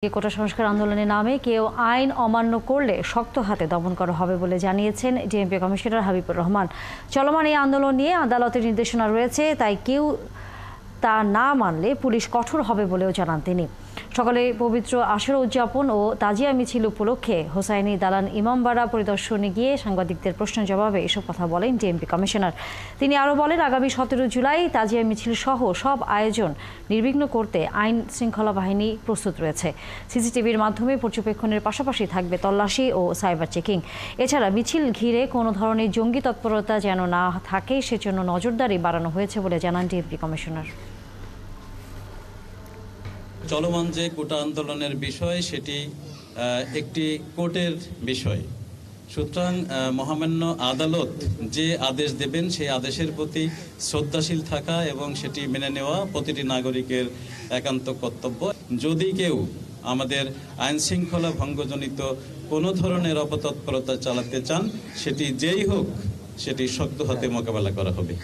কোটা সংস্কার আন্দোলনের নামে কেউ আইন অমান্য করলে শক্ত হাতে দমন করা হবে বলে জানিয়েছেন ডিএমপি কমিশনার হাবিবুর রহমান। চলমান এই আন্দোলন নিয়ে আদালতের নির্দেশনা রয়েছে, তাই কেউ তা না মানলে পুলিশ কঠোর হবে বলেও জানান তিনি। সকালে পবিত্র আশুরা উদযাপন ও তাজিয়া মিছিল উপলক্ষে হোসাইনী দালান ইমামবাড়া পরিদর্শনে গিয়ে সাংবাদিকদের প্রশ্ন জবাবে এসব কথা বলেন ডিএমপি কমিশনার। তিনি আরও বলেন, আগামী 17 জুলাই তাজিয়া মিছিল সহ সব আয়োজন নির্বিঘ্ন করতে আইন শৃঙ্খলা বাহিনী প্রস্তুত রয়েছে। সিসিটিভির মাধ্যমে পর্যবেক্ষণের পাশাপাশি থাকবে তল্লাশি ও সাইবার চেকিং। এছাড়া মিছিল ঘিরে কোনো ধরনের জঙ্গি তৎপরতা যেন না থাকে সেজন্য নজরদারি বাড়ানো হয়েছে বলে জানান ডিএমপি কমিশনার। চলমান যে কোটা আন্দোলনের বিষয় সেটি একটি কোর্টের বিষয়, সুতরাং মহামান্য আদালত যে আদেশ দেবেন সেই আদেশের প্রতি শ্রদ্ধাশীল থাকা এবং সেটি মেনে নেওয়া প্রতিটি নাগরিকের একান্ত কর্তব্য। যদি কেউ আমাদের আইন শৃঙ্খলা ভঙ্গজনিত কোনো ধরনের অপতৎপরতা চালাতে চান, সেটি যেই হোক সেটি শক্ত হাতে মোকাবেলা করা হবে।